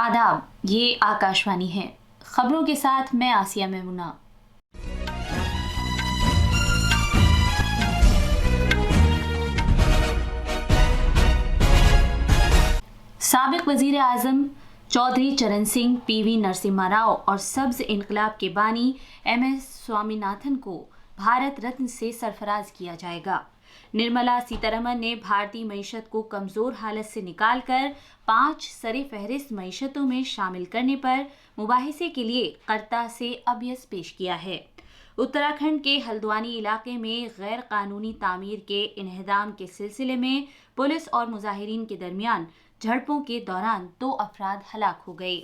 आदाब, ये आकाशवाणी है। खबरों के साथ मैं आसिया मेमुना। साबिक वजीर आजम चौधरी चरण सिंह, पीवी नरसिम्हा राव और सब्ज इनकलाब के बानी MS स्वामीनाथन को भारत रत्न से सरफराज किया जाएगा। निर्मला सीतारमण ने भारतीय मईशत को कमजोर हालत से निकालकर 5 सरे फहरिस्त मईशतों में शामिल करने पर मुबाहिसे के लिए कर्ता से अबियस पेश किया है। उत्तराखंड के हल्द्वानी इलाके में गैर कानूनी तामीर के इन्हदाम के सिलसिले में पुलिस और मुजाहिरीन के दरमियान झड़पों के दौरान 2 अफराद हलाक हो गए।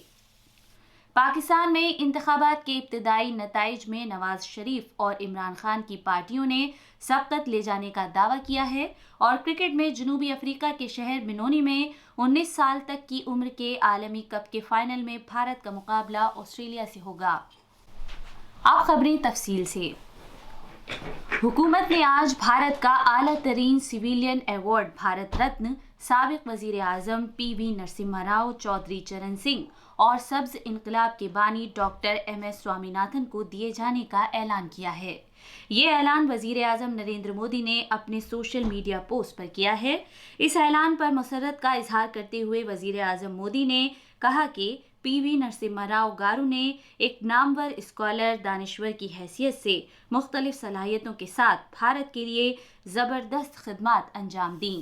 पाकिस्तान में इंतखाबात के इब्तदाई नताइज में नवाज शरीफ और इमरान खान की पार्टियों ने सबकत ले जाने का दावा किया है और क्रिकेट में जनूबी अफ्रीका के शहर बिनोनी में 19 साल तक की उम्र के आलमी कप के फाइनल में भारत का मुकाबला ऑस्ट्रेलिया से होगा। अब खबरें तफसील से। हुकूमत ने आज भारत का आला तरीन सिविलियन अवार्ड भारत रत्न साबिक वजीर आजम PV नरसिम्हा राव, चौधरी चरण सिंह और सब्ज इनकलाब के बानी डॉक्टर MS स्वामीनाथन को दिए जाने का ऐलान किया है। ये ऐलान वजीर आजम नरेंद्र मोदी ने अपने सोशल मीडिया पोस्ट पर किया है। इस ऐलान पर मसरत का इजहार करते हुए वजीर आजम मोदी ने कहा कि PV नरसिम्हा राव गारू ने एक नामवर स्कॉलर, दानिश्वर की हैसियत से मुख्तलिफ सलाहियतों के साथ भारत के लिए ज़बरदस्त खिदमात अंजाम दी।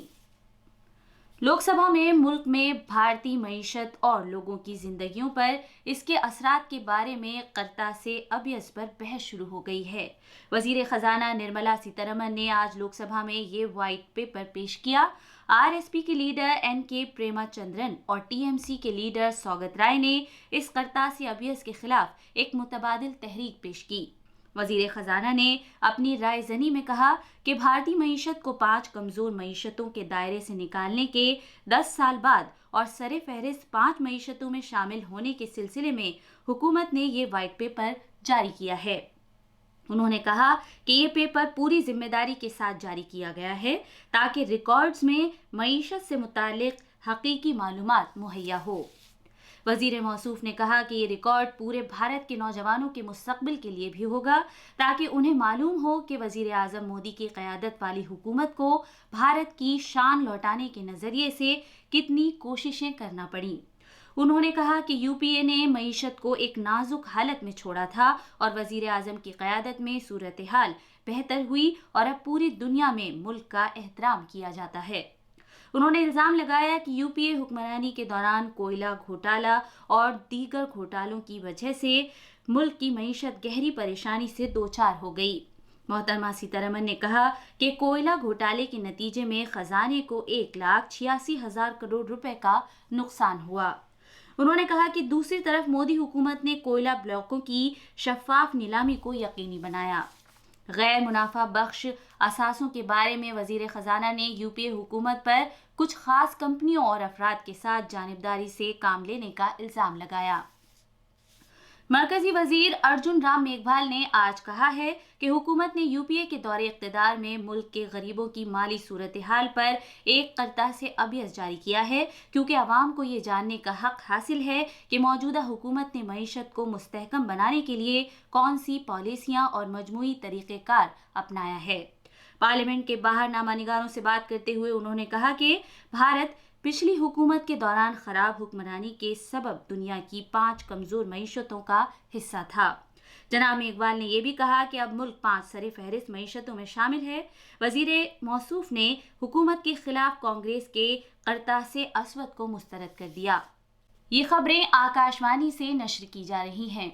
लोकसभा में मुल्क में भारतीय मईशत और लोगों की जिंदगियों पर इसके असरात के बारे में कर्ता से अबियस पर बहस शुरू हो गई है। वजीर खजाना निर्मला सीतारमण ने आज लोकसभा में ये व्हाइट पेपर पेश किया। RSP के लीडर NK प्रेमाचंद्रन और TMC के लीडर सौगत राय ने इस कर्ता से अबियस के खिलाफ एक मुतबादिल तहरीक पेश की। वजीर खजाना ने अपनी राय जनी में कहा कि भारतीय मईशत को 5 कमजोर मईशतों के दायरे से निकालने के 10 साल बाद और सरे फहरिस्त 5 मईशतों में शामिल होने के सिलसिले में हुकूमत ने ये व्हाइट पेपर जारी किया है। उन्होंने कहा कि ये पेपर पूरी जिम्मेदारी के साथ जारी किया गया है ताकि रिकॉर्ड्स में मईशत से मुतालिक हकीकी मालूमात मुहैया हो। वजीर मौसूफ ने कहा कि ये रिकॉर्ड पूरे भारत के नौजवानों के मुस्तकबिल के लिए भी होगा ताकि उन्हें मालूम हो कि वजीर आजम मोदी की क़यादत वाली हुकूमत को भारत की शान लौटाने के नज़रिए से कितनी कोशिशें करना पड़ी। उन्होंने कहा कि UPA ने मईशत को एक नाजुक हालत में छोड़ा था और वजीर आजम की क़यादत में सूरत हाल बेहतर हुई और अब पूरी दुनिया में मुल्क का एहतराम किया जाता है। उन्होंने इल्ज़ाम लगाया कि UPA हुक्मरानी के दौरान कोयला घोटाला और दीगर घोटालों की वजह से मुल्क की मईशत गहरी परेशानी से दोचार हो गई। मोहतरमा सीतारमण ने कहा कि कोयला घोटाले के नतीजे में खजाने को 1,86,000 करोड़ रुपए का नुकसान हुआ। उन्होंने कहा कि दूसरी तरफ मोदी हुकूमत ने कोयला ब्लॉकों की शफाफ नीलामी को यकीनी बनाया। गैर मुनाफा बख्श असासों के बारे में वजीर खजाना ने UPA हुकूमत पर कुछ खास कंपनियों और अफराद के साथ जानिबदारी से काम लेने का इल्जाम लगाया। मरकजी वजीर अर्जुन राम मेघवाल ने आज कहा है कि हुकूमत ने UPA के दौरे इक़्तिदार में मुल्क के गरीबों की माली सूरत हाल पर एक कर्ता से अबियस जारी किया है क्योंकि अवाम को ये जानने का हक हासिल है कि मौजूदा हुकूमत ने मईशत को मुस्तहकम बनाने के लिए कौन सी पॉलिसियाँ और मजमूई तरीक़ेकार अपनाया है। पार्लियामेंट के बाहर नामानिगारों से बात करते हुए उन्होंने कहा कि भारत पिछली हुकूमत के दौरान खराब हुक्मरानी के सबब दुनिया की 5 कमजोर मईशतों का हिस्सा था। जनाब मेघवाल ने यह भी कहा कि अब मुल्क 5 सरे फहरिस्त मईशतों में शामिल है। वजीर मौसूफ ने हुकूमत के खिलाफ कांग्रेस के कर्ता से असवद को मुस्तरद कर दिया। ये खबरें आकाशवाणी से नश्र की जा रही हैं।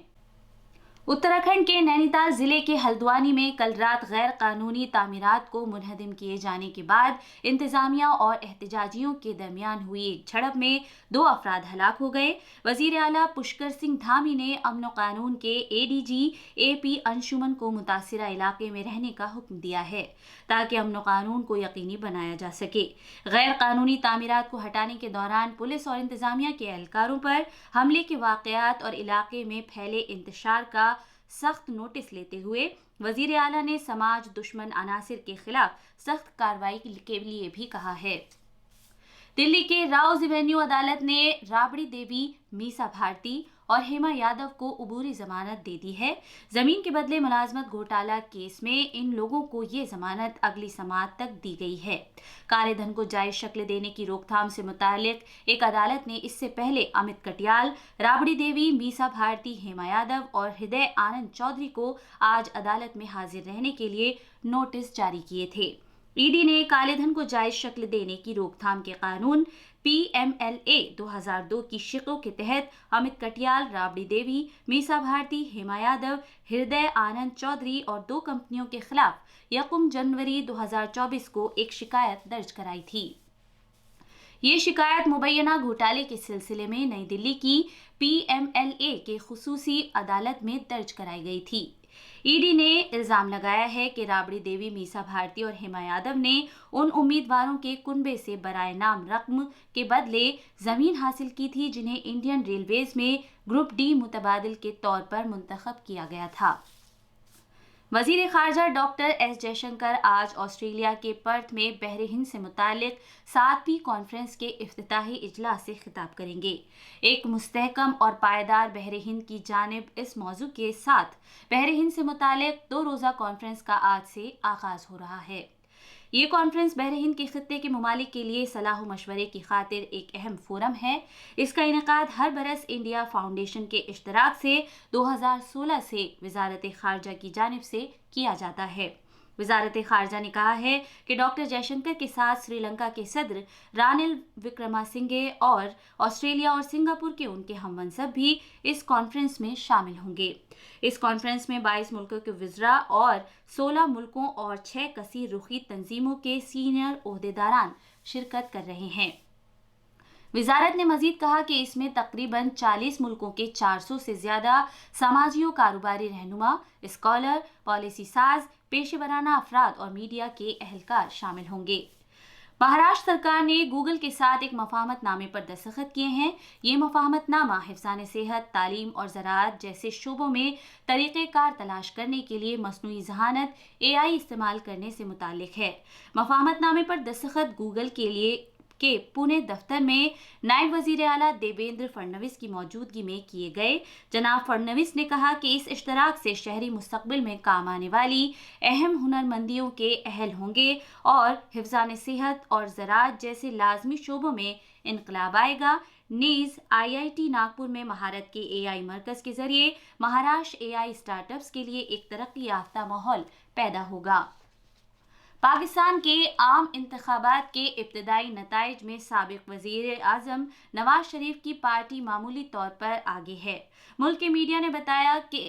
उत्तराखंड के नैनीताल जिले के हल्द्वानी में कल रात गैर कानूनी तामीरात को मुनहदम किए जाने के बाद इंतजामिया और एहतजाजियों के दरमियान हुई एक झड़प में 2 अफराद हलाक हो गए। वजीर आला पुष्कर सिंह धामी ने अमन कानून के ADG AP अंशुमन को मुतासिरा इलाके में रहने का हुक्म दिया है ताकि अमन कानून को यकीनी बनाया जा सके। गैर कानूनी तामीरात को हटाने के दौरान पुलिस और इंतजामिया के एहलकारों पर हमले के वाक़यात और इलाके में फैले इंतशार का सख्त नोटिस लेते हुए वजीर आला ने समाज दुश्मन अनासिर के खिलाफ सख्त कार्रवाई के लिए भी कहा है। दिल्ली के राउज एवेन्यू अदालत ने राबड़ी देवी, मीसा भारती और हेमा यादव को अबूरी जमानत दे दी है। जमीन के बदले मुलाजमत घोटाला केस में इन लोगों को ये जमानत अगली समाअत तक दी गई है। काले धन को जायज शक्ल देने की रोकथाम से मुतालिक एक अदालत ने इससे पहले अमित कटियाल, राबड़ी देवी, मीसा भारती, हेमा यादव और हृदय आनंद चौधरी को आज अदालत में हाजिर रहने के लिए नोटिस जारी किए थे। ईडी ने काले धन को जायज शक्ल देने की रोकथाम के कानून PMLA 2002 की शिकों के तहत अमित कटियाल, राबड़ी देवी, मीसा भारती, हेमा यादव, हृदय आनंद चौधरी और 2 कंपनियों के खिलाफ 1 जनवरी 2024 को एक शिकायत दर्ज कराई थी। ये शिकायत मुबैना घोटाले के सिलसिले में नई दिल्ली की PMLA के खुसूसी अदालत में दर्ज कराई गई थी। ईडी ने इल्जाम लगाया है कि राबड़ी देवी, मीसा भारती और हेमा यादव ने उन उम्मीदवारों के कुनबे से बराए नाम रकम के बदले जमीन हासिल की थी जिन्हें इंडियन रेलवेज में ग्रुप D मुतबादिल के तौर पर मुंतखब किया गया था। वजीर खारजा डॉक्टर एस जयशंकर आज ऑस्ट्रेलिया के पर्थ में बहरे हिंद से मुतालिक 7वीं कॉन्फ्रेंस के इफ्तिताही इजलास से खिताब करेंगे। एक मुस्तहकम और पायदार बहरे हिंद की जानिब इस मौजू के साथ बहरे हिंद से मुतालिक 2 रोज़ा कॉन्फ्रेंस का आज से आगाज हो रहा है। ये कॉन्फ्रेंस बहरे हिंद के खित्ते के ममालिक के लिए सलाह मशवरे की खातिर एक अहम फोरम है। इसका इनेकाद हर बरस इंडिया फाउंडेशन के इश्तराक से 2016 से वजारत खारजा की जानिब से किया जाता है। वजारत खारजा ने कहा है कि डॉक्टर जयशंकर के साथ श्रीलंका के सदर रानिल विक्रमासिंघे और ऑस्ट्रेलिया और सिंगापुर के उनके हमवंसब भी इस कॉन्फ्रेंस में शामिल होंगे। इस कॉन्फ्रेंस में 22 मुल्कों के वज़रा और 16 मुल्कों और 6 कसीर रुखी तंजीमों के सीनियर ओहदेदारान शिरकत कर रहे हैं। वजारत ने मजीद कहा कि इसमें तकरीबन 40 मुल्कों के 400 से ज्यादा समाजी और कारोबारी रहनुमा, स्कॉलर, पॉलिसी साज, पेशेवराना अफराद और मीडिया के अहलकार शामिल होंगे। महाराष्ट्र सरकार ने गूगल के साथ एक मफाहमतनामे पर दस्तखत किए हैं। ये मफाहमतनामा हिफ्ज़ान सेहत, तालीम और ज़राअत जैसे शोबों में तरीक़ेकार तलाश करने के लिए मसनूई ज़हानत AI इस्तेमाल करने से मुताल्लिक है। मफाहमतनामे पर दस्तखत गूगल के पुणे दफ्तर में नायब वजीर आला देवेंद्र फडणवीस की मौजूदगी में किए गए। जनाब फडणवीस ने कहा कि इस इश्तराक से शहरी मुस्तकबिल में काम आने वाली अहम हुनरमंदियों के अहल होंगे और हिफ्ज़ान सेहत और ज़राअत जैसे लाजमी शोबों में इनकलाब आएगा। नीज़ IIT नागपुर में महारत के AI मरकज़ के जरिए महाराष्ट्र AI स्टार्टअप्स के लिए एक तरक्की याफ्ता माहौल पैदा होगा। पाकिस्तान के आम इंतखाबात के इब्तदाई नताइज में साबिक वज़ीर आज़म नवाज शरीफ की पार्टी मामूली तौर पर आगे है। मुल्क के मीडिया ने बताया कि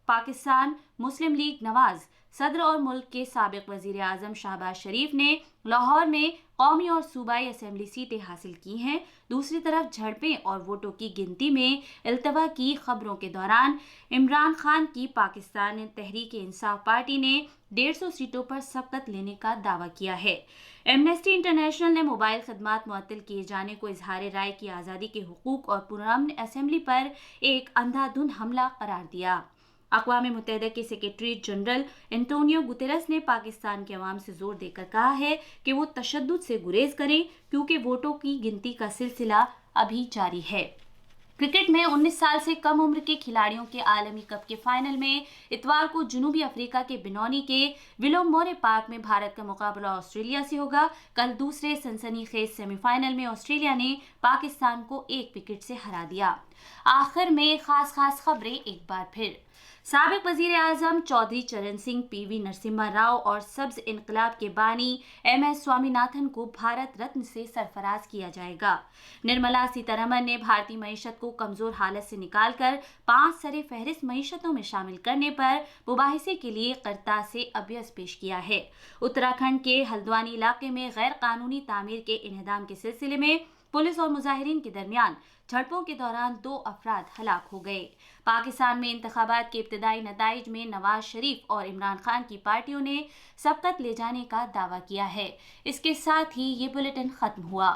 पाकिस्तान मुस्लिम लीग नवाज सदर और मुल्क के साबिक वज़ीर आज़म शहबाज शरीफ ने लाहौर में कौमी और सूबाई असेंबली सीटें हासिल की हैं। दूसरी तरफ झड़पें और वोटों की गिनती में इल्तवा की खबरों के दौरान इमरान खान की पाकिस्तान तहरीक इंसाफ पार्टी ने 150 सीटों पर सबकत लेने का दावा किया है। एमनेस्टी इंटरनेशनल ने मोबाइल खदमात मुअत्तल किए जाने को इजहार राय की आज़ादी के हुकूक और पुरअमन असेंबली पर एक अंधाधुंध हमला करार दिया। अक़वाम मुत्तहिदा के सेक्रेटरी जनरल एंटोनियो गुतेरस ने पाकिस्तान के अवाम से जोर देकर कहा है कि वो तशद्दुद से गुरेज करें क्योंकि वोटों की गिनती का सिलसिला अभी जारी है। क्रिकेट में 19 साल से कम उम्र के खिलाड़ियों के आलमी कप के फाइनल में इतवार को जनूबी अफ्रीका के बिनौनी के विलोमोरे पार्क में भारत का मुकाबला ऑस्ट्रेलिया से होगा। कल दूसरे सनसनीखेज सेमीफाइनल में ऑस्ट्रेलिया ने पाकिस्तान को 1 विकेट से हरा दिया। आखिर में खास खबरें एक बार फिर। साबिक वजीर आजम चौधरी चरण सिंह, PV नरसिम्हा राव और सब्ज इनकलाब के बानी MS स्वामीनाथन को भारत रत्न से सरफराज किया जाएगा। निर्मला सीतारमण ने भारतीय मईशत को कमजोर हालत से निकालकर 5 सरे फहरिस्त मईशतों में शामिल करने पर मुबाहिसे के लिए करतार से अभ्यस पेश किया है। उत्तराखंड के हल्द्वानी इलाके में गैर कानूनी तामीर के इन्हदाम के सिलसिले में पुलिस और मुजाहिरीन के दरमियान झड़पों के दौरान 2 अफराद हलाक हो गए। पाकिस्तान में इंतखाबात के इब्तदाई नताइज में नवाज शरीफ और इमरान खान की पार्टियों ने सबकत ले जाने का दावा किया है। इसके साथ ही ये बुलेटिन खत्म हुआ।